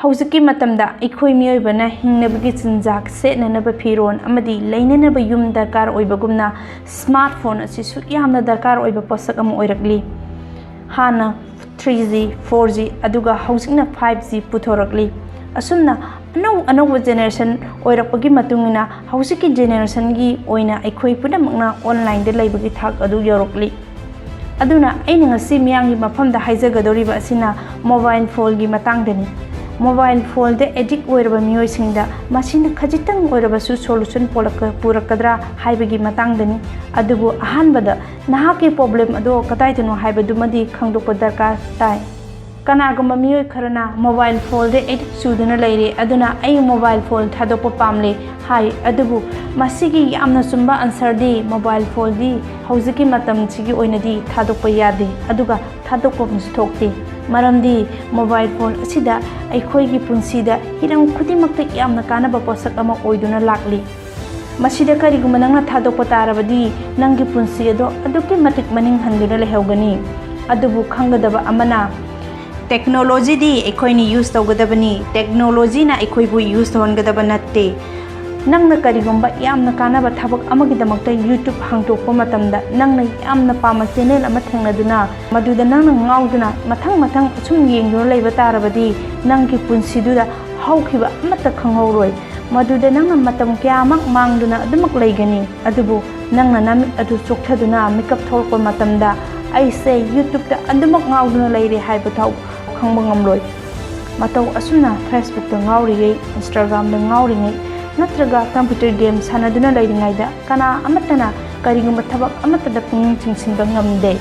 ꯍꯧꯖꯤꯛꯀꯤ ꯃꯇꯝꯗ ꯑꯩꯈꯣꯏ ꯃꯤꯑꯣꯏꯕꯅ ꯍꯤꯡꯅꯕꯒꯤ ꯆꯤꯟꯖꯥꯛ ꯁꯦꯠꯅꯅꯕ ꯐꯤꯔꯣꯜ ꯑꯃꯗꯤ ꯂꯩꯅꯅꯕ ꯌꯨꯝ ꯗꯔꯀꯥꯔ ꯑꯣꯏꯕꯒꯨꯝꯅ ꯁ꯭ꯃꯥꯔꯠꯐꯣꯟ ꯑꯁꯤꯁꯨ ꯌꯥꯝꯅ ꯗꯔꯀꯥꯔ ꯑꯣꯏꯕ ꯄꯣꯠꯁꯛ ꯑꯃ ꯑꯣꯏꯔꯛꯂꯤ꯫ ꯍꯥꯟꯅ 3G 4G ꯑꯗꯨꯒ ꯍꯧꯖꯤꯛꯅ 5G ꯄꯨꯊꯣꯔꯛꯂꯤ꯫ ꯑꯁꯨꯝꯅ ꯑꯅꯧꯕ ꯖꯦꯅꯦꯔꯦꯁꯟ ꯑꯣꯏꯔꯛꯄꯒꯤ ꯃꯇꯨꯡꯏꯟꯅ ꯍꯧꯖꯤꯛꯀꯤ ꯖꯦꯅꯦꯔꯦꯁꯟꯒꯤ ꯑꯣꯏꯅ ꯑꯩꯈꯣꯏ ꯄꯨꯝꯅꯃꯛꯅ ꯑꯣꯟꯂꯥꯏꯟꯗ ꯂꯩꯕꯒꯤ ꯊꯥꯛ ꯑꯗꯨ ꯌꯧꯔꯛꯂꯤ꯫ ꯑꯗꯨꯅ ꯑꯩꯅ ꯉꯁꯤ ꯃꯤꯌꯥꯝꯒꯤ ꯃꯐꯝꯗ ꯍꯥꯏꯖꯒꯗꯧꯔꯤꯕ ꯑꯁꯤꯅ ꯃꯣꯕꯥꯏꯜ ꯐꯣꯟꯒꯤ ꯃꯇꯥꯡꯗꯅꯤ꯫ ꯃꯣꯕꯥꯏꯜ ꯐꯣꯟꯗ ꯑꯦꯗꯤꯛ ꯑꯣꯏꯔꯕ ꯃꯤꯑꯣꯏꯁꯤꯡꯗ ꯃꯁꯤꯅ ꯈꯖꯤꯛꯇꯪ ꯑꯣꯏꯔꯕꯁꯨ ꯁꯣꯂꯨꯁꯟ ꯄꯨꯔꯛꯀꯗ꯭ꯔꯥ ꯍꯥꯏꯕꯒꯤ ꯃꯇꯥꯡꯗꯅꯤ꯫ ꯑꯗꯨꯕꯨ ꯑꯍꯥꯟꯕꯗ ꯅꯍꯥꯛꯀꯤ ꯄ꯭ꯔꯣꯕ꯭ꯂꯦꯝ ꯑꯗꯨ ꯀꯗꯥꯏꯗꯅꯣ ꯍꯥꯏꯕꯗꯨꯃꯗꯤ ꯈꯪꯗꯣꯛꯄ ꯗꯔꯀꯥꯔ ꯇꯥꯏ꯫ ꯀꯅꯥꯒꯨꯝꯕ ꯃꯤꯑꯣꯏ ꯈꯔꯅ ꯃꯣꯕꯥꯏꯜ ꯐꯣꯟꯗ ꯑꯦꯗꯤꯛ ꯆꯨꯗꯨꯅ ꯂꯩꯔꯦ ꯑꯗꯨꯅ ꯑꯩ ꯃꯣꯕꯥꯏꯜ ꯐꯣꯟ ꯊꯥꯗꯣꯛꯄ ꯄꯥꯝꯂꯦ ꯍꯥꯏ꯫ ꯑꯗꯨꯕꯨ ꯃꯁꯤꯒꯤ ꯌꯥꯝꯅ ꯆꯨꯝꯕ ꯑꯟꯁꯔꯗꯤ ꯃꯣꯕꯥꯏꯜ ꯐꯣꯟꯗꯤ ꯍꯧꯖꯤꯛꯀꯤ ꯃꯇꯝꯁꯤꯒꯤ ꯑꯣꯏꯅꯗꯤ ꯊꯥꯗꯣꯛꯄ ꯌꯥꯗꯦ ꯑꯗꯨꯒ ꯊꯥꯗꯣꯛꯐꯝꯁꯨ ꯊꯣꯛꯇꯦ꯫ ꯃꯔꯝꯗꯤ ꯃꯣꯕꯥꯏꯜ ꯐꯣꯟ ꯑꯁꯤꯗ ꯑꯩꯈꯣꯏꯒꯤ ꯄꯨꯟꯁꯤꯗ ꯍꯤꯔꯝ ꯈꯨꯗꯤꯡꯃꯛꯇ ꯌꯥꯝꯅ ꯀꯥꯟꯅꯕ ꯄꯣꯠꯁꯛ ꯑꯃ ꯑꯣꯏꯗꯨꯅ ꯂꯥꯛꯂꯤ꯫ ꯃꯁꯤꯗ ꯀꯔꯤꯒꯨꯝꯕ ꯅꯪꯅ ꯊꯥꯗꯣꯛꯄ ꯇꯥꯔꯕꯗꯤ ꯅꯪꯒꯤ ꯄꯨꯟꯁꯤ ꯑꯗꯣ ꯑꯗꯨꯛꯀꯤ ꯃꯇꯤꯛ ꯃꯅꯤꯡ ꯍꯟꯗꯨꯅ ꯂꯩꯍꯧꯒꯅꯤ꯫ ꯑꯗꯨꯕꯨ ꯈꯪꯒꯗꯕ ꯑꯃꯅ ꯇꯦꯛꯅꯣꯂꯣꯖꯤꯗꯤ ꯑꯩꯈꯣꯏꯅ ꯌꯨꯁ ꯇꯧꯒꯗꯕꯅꯤ, ꯇꯦꯛꯅꯣꯂꯣꯖꯤꯅ ꯑꯩꯈꯣꯏꯕꯨ ꯌꯨꯁ ꯇꯧꯍꯟꯒꯗꯕ ꯅꯠꯇꯦ꯫ ꯅꯪꯅ ꯀꯔꯤꯒꯨꯝꯕ ꯌꯥꯝꯅ ꯀꯥꯟꯅꯕ ꯊꯕꯛ ꯑꯃꯒꯤꯗꯃꯛꯇ ꯌꯨꯇ꯭ꯌꯨꯕ ꯍꯥꯡꯗꯣꯛꯄ ꯃꯇꯝꯗ ꯅꯪꯅ ꯌꯥꯝꯅ ꯄꯥꯝꯕ ꯆꯦꯅꯦꯜ ꯑꯃ ꯊꯦꯡꯅꯗꯨꯅ ꯃꯗꯨꯗ ꯅꯪꯅ ꯉꯥꯎꯗꯨꯅ ꯃꯊꯪ ꯑꯁꯨꯝ ꯌꯦꯡꯗꯨꯅ ꯂꯩꯕ ꯇꯥꯔꯕꯗꯤ ꯅꯪꯒꯤ ꯄꯨꯟꯁꯤꯗꯨꯗ ꯍꯧꯈꯤꯕ ꯑꯃꯠꯇ ꯈꯪꯍꯧꯔꯣꯏ꯫ ꯃꯗꯨꯗ ꯅꯪꯅ ꯃꯇꯝ ꯀꯌꯥꯃꯛ ꯃꯥꯡꯗꯨꯅ ꯑꯗꯨꯃꯛ ꯂꯩꯒꯅꯤ꯫ ꯑꯗꯨꯕꯨ ꯅꯪꯅ ꯅꯃꯤꯠ ꯑꯗꯨ ꯆꯣꯛꯊꯗꯨꯅ ꯃꯤꯀꯞ ꯊꯣꯛꯂꯛꯄ ꯃꯇꯝꯗ ꯑꯩꯁꯦ ꯌꯨꯇ꯭ꯌꯨꯕꯇ ꯑꯗꯨꯃꯛ ꯉꯥꯎꯗꯨꯅ ꯂꯩꯔꯦ ꯍꯥꯏꯕ ꯈꯪꯕ ꯉꯝꯂꯣꯏ꯫ ꯃꯇꯧ ꯑꯁꯨꯝꯅ ꯐꯦꯁꯕꯨꯛꯇ ꯉꯥꯎꯔꯤꯉꯩ, ꯏꯟꯁꯇꯥꯒ꯭ꯔꯥꯝꯗ ꯉꯥꯎꯔꯤꯉꯩ ꯅꯠꯇ꯭ꯔꯒ ꯀꯝꯄ꯭ꯌꯨꯇꯔ ꯒꯦꯝ ꯁꯥꯟꯅꯗꯨꯅ ꯂꯩꯔꯤꯉꯩꯗ ꯀꯅꯥ ꯑꯃꯠꯇꯅ ꯀꯔꯤꯒꯨꯝꯕ ꯊꯕꯛ ꯑꯃꯠꯇꯗ ꯄꯨꯛꯅꯤꯡ ꯆꯤꯡꯁꯤꯟꯕ ꯉꯝꯗꯦ꯫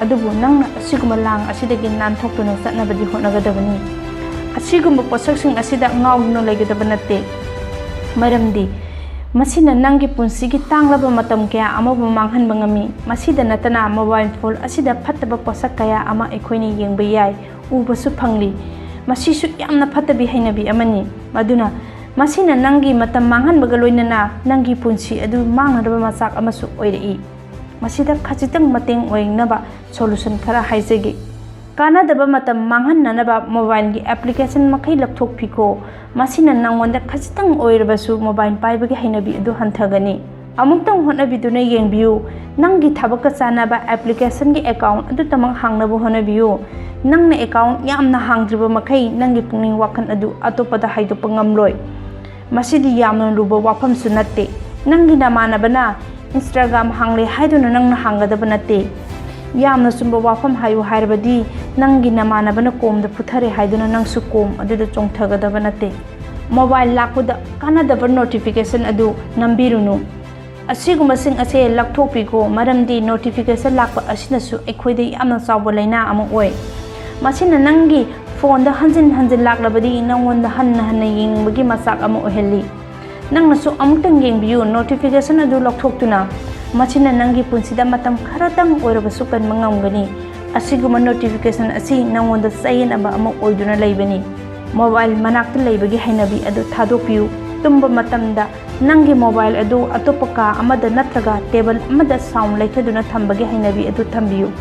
ꯑꯗꯨꯕꯨ ꯅꯪꯅ ꯑꯁꯤꯒꯨꯝꯕ ꯂꯥꯡ ꯑꯁꯤꯗꯒꯤ ꯅꯥꯟꯊꯣꯛꯇꯨꯅ ꯆꯠꯅꯕꯗꯤ ꯍꯣꯠꯅꯒꯗꯕꯅꯤ꯫ ꯑꯁꯤꯒꯨꯝꯕ ꯄꯣꯠꯁꯛꯁꯤꯡ ꯑꯁꯤꯗ ꯉꯥꯎꯗꯨꯅ ꯂꯩꯒꯗꯕ ꯅꯠꯇꯦ꯫ ꯃꯔꯝꯗꯤ ꯃꯁꯤꯅ ꯅꯪꯒꯤ ꯄꯨꯟꯁꯤꯒꯤ ꯇꯥꯡꯂꯕ ꯃꯇꯝ ꯀꯌꯥ ꯑꯃꯕꯨ ꯃꯥꯡꯍꯟꯕ ꯉꯝꯃꯤ꯫ ꯃꯁꯤꯗ ꯅꯠꯇꯅ ꯃꯣꯕꯥꯏꯜ ꯐꯣꯟ ꯑꯁꯤꯗ ꯐꯠꯇꯕ ꯄꯣꯠꯁꯛ ꯀꯌా ꯑꯃ ꯑꯩꯈꯣꯏꯅ ꯌꯦꯡꯕ ꯌꯥꯏ, ꯎꯕꯁꯨ ꯐꯪꯂꯤ꯫ ꯃꯁꯤꯁꯨ ꯌꯥꯝꯅ ꯐꯠꯇꯕꯤ ꯍꯩꯅꯕꯤ ꯑꯃꯅꯤ꯫ ꯃꯗꯨꯅ ꯃꯁꯤꯅ ꯅꯪꯒꯤ ꯃꯇꯝ ꯃꯥꯡꯍꯟꯕꯒ ꯂꯣꯏꯅꯅ ꯅꯪꯒꯤ ꯄꯨꯟꯁꯤ ꯑꯗꯨ ꯃꯥꯡꯅꯕ ꯃꯆꯥꯛ ꯑꯃꯁꯨ ꯑꯣꯏꯔꯛꯏ꯫ ꯃꯁꯤꯗ ꯈꯖꯤꯛꯇꯪ ꯃꯇꯦꯡ ꯑꯣꯏꯅꯕ ꯁꯣꯂꯨꯁꯟ ꯈꯔ ꯍꯥꯏꯖꯒꯦ꯫ ꯀꯥꯟꯅꯗꯕ ꯃꯇꯝ ꯃꯥꯡꯍꯟꯅꯅꯕ ꯃꯣꯕꯥꯏꯜꯒꯤ ꯑꯦꯄ꯭ꯂꯤꯀꯦꯁꯟ ꯃꯈꯩ ꯂꯧꯊꯣꯛꯄꯤꯈꯣ꯫ ꯃꯁꯤꯅ ꯅꯪꯉꯣꯟꯗ ꯈꯖꯤꯛꯇꯪ ꯑꯣꯏꯔꯕꯁꯨ ꯃꯣꯕꯥꯏꯜ ꯄꯥꯏꯕꯒꯤ ꯍꯩꯅꯕꯤ ꯑꯗꯨ ꯍꯟꯊꯒꯅꯤ꯫ ꯑꯃꯨꯛꯇꯪ ꯍꯣꯠꯅꯕꯤꯗꯨꯅ ꯌꯦꯡꯕꯤꯌꯨ꯫ ꯅꯪꯒꯤ ꯊꯕꯛꯀ ꯆꯥꯟꯅꯕ ꯑꯦꯄ꯭ꯂꯤꯀꯦꯁꯟꯒꯤ ꯑꯦꯀꯥꯎꯟ ꯑꯗꯨꯇꯃꯛ ꯍꯥꯡꯅꯕ ꯍꯣꯠꯅꯕꯤꯌꯨ꯫ ꯅꯪꯅ ꯑꯦꯀꯥꯎꯟ ꯌꯥꯝꯅ ꯍꯥꯡꯗ꯭ꯔꯤꯕ ꯃꯈꯩ ꯅꯪꯒꯤ ꯄꯨꯛꯅꯤꯡ ꯋꯥꯈꯜ ꯑꯗꯨ ꯑꯇꯣꯞꯄꯗ ꯍꯥꯏꯗꯣꯛꯄ ꯉꯝꯂꯣꯏ꯫ ꯃꯁꯤꯗꯤ ꯌꯥꯝꯅ ꯂꯨꯕ ꯋꯥꯐꯝꯁꯨ ꯅꯠꯇꯦ꯫ ꯅꯪꯒꯤ ꯅꯃꯥꯟꯅꯕꯅ ꯏꯟꯁꯇꯥꯒ꯭ꯔꯥꯝ ꯍꯥꯡꯂꯦ ꯍꯥꯏꯗꯨꯅ ꯅꯪꯅ ꯍꯥꯡꯒꯗꯕ ꯅꯠꯇꯦ꯫ ꯌꯥꯝꯅ ꯆꯨꯝꯕ ꯋꯥꯐꯝ ꯍꯥꯏꯌꯨ ꯍꯥꯏꯔꯕꯗꯤ ꯅꯪꯒꯤ ꯅꯃꯥꯟꯅꯕꯅ ꯀꯣꯝꯗ ꯄꯨꯊꯔꯦ ꯍꯥꯏꯗꯨꯅ ꯅꯪꯁꯨ ꯀꯣꯝ ꯑꯗꯨꯗ ꯆꯣꯡꯊꯒꯗꯕ ꯅꯠꯇꯦ꯫ ꯃꯣꯕꯥꯏꯜ ꯂꯥꯛꯄꯗ ꯀꯥꯟꯅꯗꯕ ꯅꯣꯇꯤꯐꯤꯀꯦꯁꯟ ꯑꯗꯨ ꯅꯝꯕꯤꯔꯨꯅꯨ꯫ ꯑꯁꯤꯒꯨꯝꯕꯁꯤꯡ ꯑꯁꯦ ꯂꯧꯊꯣꯛꯄꯤꯈꯣ꯫ ꯃꯔꯝꯗꯤ ꯅꯣꯇꯤꯐꯤꯀꯦꯁꯟ ꯂꯥꯛꯄ ꯑꯁꯤꯅꯁꯨ ꯑꯩꯈꯣꯏꯗ ꯌꯥꯝꯅ ꯆꯥꯎꯕ ꯂꯥꯏꯅꯥ ꯑꯃ ꯑꯣꯏ꯫ ꯃꯁꯤꯅ ꯅꯪꯒꯤ ꯐꯣꯟꯗ ꯍꯟꯖꯤꯟ ꯂꯥꯛꯂꯕꯗꯤ ꯅꯪꯉꯣꯟꯗ ꯍꯟꯅ ꯌꯦꯡꯕꯒꯤ ꯃꯆꯥꯛ ꯑꯃ ꯑꯣꯏꯍꯜꯂꯤ꯫ ꯅꯪꯅꯁꯨ ꯑꯃꯨꯛꯇꯪ ꯌꯦꯡꯕꯤꯌꯨ ꯅꯣꯇꯤꯐꯤꯀꯦꯁꯟ ꯑꯗꯨ ꯂꯧꯊꯣꯛꯇꯨꯅ꯫ ꯃꯁꯤꯅ ꯅꯪꯒꯤ ꯄꯨꯟꯁꯤꯗ ꯃꯇꯝ ꯈꯔꯇꯪ ꯑꯣꯏꯔꯕꯁꯨ ꯀꯟꯕ ꯉꯝꯒꯅꯤ꯫ ꯑꯁꯤꯒꯨꯝꯕ ꯅꯣꯇꯤꯐꯤꯀꯦꯁꯟ ꯑꯁꯤ ꯅꯪꯉꯣꯟꯗ ꯆꯌꯦꯠꯅꯕ ꯑꯃ ꯑꯣꯏꯗꯨꯅ ꯂꯩꯕꯅꯤ꯫ ꯃꯣꯕꯥꯏꯜ ꯃꯅꯥꯛꯇ ꯂꯩꯕꯒꯤ ꯍꯩꯅꯕꯤ ꯑꯗꯨ ꯊꯥꯗꯣꯛꯄꯤꯌꯨ꯫ ꯇꯨꯝꯕ ꯃꯇꯝꯗ ꯅꯪꯒꯤ ꯃꯣꯕꯥꯏꯜ ꯑꯗꯨ ꯑꯇꯣꯞꯄ ꯀꯥ ꯑꯃꯗ ꯅꯠꯇ꯭ꯔꯒ ꯇꯦꯕꯜ ꯑꯃꯗ ꯁꯥꯎꯟ ꯂꯩꯊꯗꯨꯅ ꯊꯝꯕꯒꯤ ꯍꯩꯅꯕꯤ ꯑꯗꯨ ꯊꯝꯕꯤꯌꯨ꯫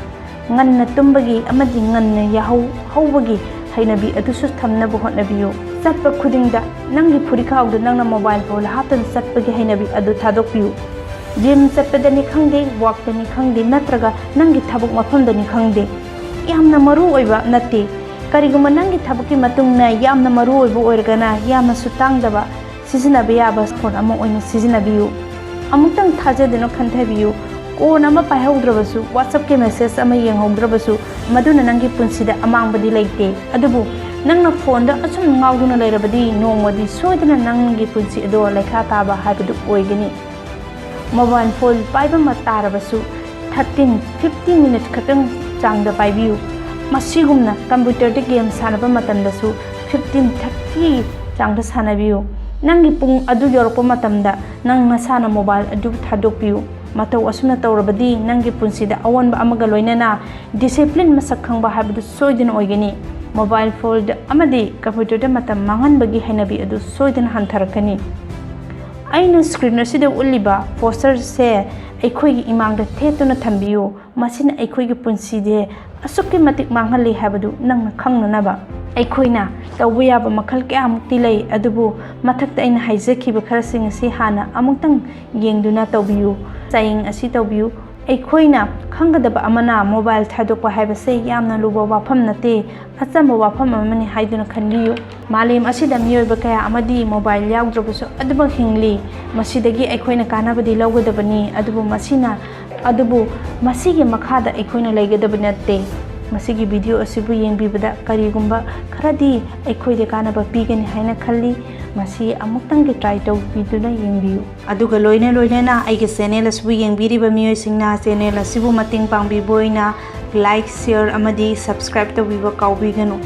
ꯉꯟꯅ ꯇꯨꯝꯕꯒꯤ ꯑꯃꯗꯤ ꯉꯟꯅ ꯌꯥꯍꯧꯕꯒꯤ ꯍꯩꯅꯕꯤ ꯑꯗꯨꯁꯨ ꯊꯝꯅꯕ ꯍꯣꯠꯅꯕꯤꯌꯨ꯫ ꯆꯠꯄ ꯈꯨꯗꯤꯡꯗ ꯅꯪꯒꯤ ꯐꯨꯔꯤꯈꯥꯎꯗ ꯅꯪꯅ ꯃꯣꯕꯥꯏꯜ ꯐꯣꯟ ꯍꯥꯞꯇꯨꯅ ꯆꯠꯄꯒꯤ ꯍꯩꯅꯕꯤ ꯑꯗꯨ ꯊꯥꯗꯣꯛꯄꯤꯌꯨ꯫ ꯖꯤꯝ ꯆꯠꯄꯗꯅꯤ ꯈꯪꯗꯦ, ꯋꯥꯛꯇꯅꯤ ꯈꯪꯗꯦ ꯅꯠꯇ꯭ꯔꯒ ꯅꯪꯒꯤ ꯊꯕꯛ ꯃꯐꯝꯗꯅꯤ ꯈꯪꯗꯦ, ꯌꯥꯝꯅ ꯃꯔꯨ ꯑꯣꯏꯕ ꯅꯠꯇꯦ꯫ ꯀꯔꯤꯒꯨꯝꯕ ꯅꯪꯒꯤ ꯊꯕꯛꯀꯤ ꯃꯇꯨꯡꯅ ꯌꯥꯝꯅ ꯃꯔꯨ ꯑꯣꯏꯕ ꯑꯣꯏꯔꯒꯅ ꯌꯥꯝꯅꯁꯨ ꯇꯥꯡꯗꯕ ꯁꯤꯖꯤꯟꯅꯕ ꯌꯥꯕ ꯐꯣꯟ ꯑꯃ ꯑꯣꯏꯅ ꯁꯤꯖꯤꯟꯅꯕꯤꯌꯨ꯫ ꯑꯃꯨꯛꯇꯪ ꯊꯥꯖꯗꯨꯅ ꯈꯟꯊꯕꯤꯌꯨ꯫ ꯀꯣꯟ ꯑꯃ ꯄꯥꯏꯍꯧꯗ꯭ꯔꯕꯁꯨ, ꯋꯥꯆꯞꯀꯤ ꯃꯦꯁꯦꯖ ꯑꯃ ꯌꯦꯡꯍꯧꯗ꯭ꯔꯕꯁꯨ ꯃꯗꯨꯅ ꯅꯪꯒꯤ ꯄꯨꯟꯁꯤꯗ ꯑꯃꯥꯡꯕꯗꯤ ꯂꯩꯇꯦ꯫ ꯑꯗꯨꯕꯨ ꯅꯪꯅ ꯐꯣꯟꯗ ꯑꯁꯨꯝ ꯉꯥꯎꯗꯨꯅ ꯂꯩꯔꯕꯗꯤ ꯅꯣꯡꯃꯗꯤ ꯁꯣꯏꯗꯅ ꯅꯪꯒꯤ ꯄꯨꯟꯁꯤ ꯑꯗꯣ ꯂꯩꯈꯥ ꯇꯥꯕ ꯍꯥꯏꯕꯗꯨ ꯑꯣꯏꯒꯅꯤ꯫ ꯃꯣꯕꯥꯏꯜ ꯐꯣꯟ ꯄꯥꯏꯕ ꯇꯥꯔꯕꯁꯨ 13-15 ꯃꯤꯅꯤꯠ ꯈꯛꯇꯪ ꯆꯥꯡꯗ ꯄꯥꯏꯕꯤꯌꯨ꯫ ꯃꯁꯤꯒꯨꯝꯅ ꯀꯝꯄ꯭ꯌꯨꯇꯔꯗ ꯒꯦꯝ ꯁꯥꯟꯅꯕ ꯃꯇꯝꯗꯁꯨ 15-30 ꯆꯥꯡꯗ ꯁꯥꯟꯅꯕꯤꯌꯨ꯫ ꯅꯪꯒꯤ ꯄꯨꯡ ꯑꯗꯨ ꯌꯧꯔꯛꯄ ꯃꯇꯝꯗ ꯅꯪ ꯅꯁꯥꯅ ꯃꯣꯕꯥꯏꯜ ꯑꯗꯨ ꯊꯥꯗꯣꯛꯄꯤꯌꯨ꯫ ꯃꯇꯧ ꯑꯁꯨꯝꯅ ꯇꯧꯔꯕꯗꯤ ꯅꯪꯒꯤ ꯄꯨꯟꯁꯤꯗ ꯑꯑꯣꯟꯕ ꯑꯃꯒ ꯂꯣꯏꯅꯅ ꯗꯤꯁꯤꯄ꯭ꯂꯤꯟ ꯃꯁꯛ ꯈꯪꯕ ꯍꯥꯏꯕꯗꯨ ꯁꯣꯏꯗꯅ ꯑꯣꯏꯒꯅꯤ꯫ ꯃꯣꯕꯥꯏꯜ ꯐꯣꯟꯗ ꯑꯃꯗꯤ ꯀꯝꯄ꯭ꯌꯨꯇꯔꯗ ꯃꯇꯝ ꯃꯥꯡꯍꯟꯕꯒꯤ ꯍꯩꯅꯕꯤ ꯑꯗꯨ ꯁꯣꯏꯗꯅ ꯍꯟꯊꯔꯛꯀꯅꯤ꯫ ꯑꯩꯅ ꯁ꯭ꯀ꯭ꯔꯤꯟ ꯑꯁꯤꯗ ꯎꯠꯂꯤꯕ ꯄꯣꯁꯇꯔꯁꯦ ꯑꯩꯈꯣꯏꯒꯤ ꯏꯃꯥꯡꯗ ꯊꯦꯠꯇꯨꯅ ꯊꯝꯕꯤꯌꯨ꯫ ꯃꯁꯤꯅ ꯑꯩꯈꯣꯏꯒꯤ ꯄꯨꯟꯁꯤꯗ ꯑꯁꯨꯛꯀꯤ ꯃꯇꯤꯛ ꯃꯥꯡꯍꯜꯂꯤ ꯍꯥꯏꯕꯗꯨ ꯅꯪꯅ ꯈꯪꯅꯅꯕ꯫ ꯑꯩꯈꯣꯏꯅ ꯇꯧꯕ ꯌꯥꯕ ꯃꯈꯜ ꯀꯌꯥꯃꯨꯛꯇꯤ ꯂꯩ ꯑꯗꯨꯕꯨ ꯃꯊꯛꯇ ꯑꯩꯅ ꯍꯥꯏꯖꯈꯤꯕ ꯈꯔꯁꯤꯡ ꯑꯁꯤ ꯍꯥꯟꯅ ꯑꯃꯨꯛꯇꯪ ꯌꯦꯡꯗꯨꯅ ꯇꯧꯕꯤꯌꯨ ꯆꯥꯡꯌꯦꯡ ꯑꯁꯤ ꯇꯧꯕꯤꯌꯨ ꯑꯩꯈꯣꯏꯅ ꯈꯪꯒꯗꯕ ꯑꯃꯅ ꯃꯣꯕꯥꯏꯜ ꯊꯥꯗꯣꯛꯄ ꯍꯥꯏꯕꯁꯦ ꯌꯥꯝꯅ ꯂꯨꯕ ꯋꯥꯐꯝ ꯅꯠꯇꯦ ꯑꯆꯝꯕ ꯋꯥꯐꯝ ꯑꯃꯅꯤ ꯍꯥꯏꯗꯨꯅ ꯈꯟꯕꯤꯌꯨ ꯃꯥꯂꯦꯝ ꯑꯁꯤꯗ ꯃꯤꯑꯣꯏꯕ ꯀꯌꯥ ꯑꯃꯗꯤ ꯃꯣꯕꯥꯏꯜ ꯌꯥꯎꯗ꯭ꯔꯕꯁꯨ ꯑꯗꯨꯃꯛ ꯍꯤꯡꯂꯤ ꯃꯁꯤꯗꯒꯤ ꯑꯩꯈꯣꯏꯅ ꯀꯥꯟꯅꯕꯗꯤ ꯂꯧꯒꯗꯕꯅꯤ ꯑꯗꯨꯕꯨ ꯃꯁꯤꯒꯤ ꯃꯈꯥꯗ ꯑꯩꯈꯣꯏꯅ ꯂꯩꯒꯗꯕ ꯅꯠꯇꯦ ꯃꯁꯤꯒꯤ ꯚꯤꯗꯤꯑꯣ ꯑꯁꯤꯕꯨ ꯌꯦꯡꯕꯤꯕꯗ ꯀꯔꯤꯒꯨꯝꯕ ꯈꯔꯗꯤ ꯑꯩꯈꯣꯏꯗ ꯀꯥꯟꯅꯕ ꯄꯤꯒꯅꯤ ꯍꯥꯏꯅ ꯈꯜꯂꯤ ꯃꯁꯤ ꯑꯃꯨꯛꯇꯪꯗꯤ ꯇ꯭ꯔꯥꯏ ꯇꯧꯕꯤꯗꯨꯅ ꯌꯦꯡꯕꯤꯌꯨ ꯑꯗꯨꯒ ꯂꯣꯏꯅꯅ ꯑꯩꯒꯤ ꯆꯦꯅꯦꯜ ꯑꯁꯤꯕꯨ ꯌꯦꯡꯕꯤꯔꯤꯕ ꯃꯤꯑꯣꯏꯁꯤꯡꯅ ꯆꯦꯅꯦꯜ ꯑꯁꯤꯕꯨ ꯃꯇꯦꯡ ꯄꯥꯡꯕꯤꯕ ꯑꯣꯏꯅ ꯂꯥꯏꯛ ꯁꯤꯌꯔ ꯑꯃꯗꯤ ꯁꯕꯁꯀ꯭ꯔꯥꯏꯕ ꯇꯧꯕꯤꯕ ꯀꯥꯎꯕꯤꯒꯅꯨ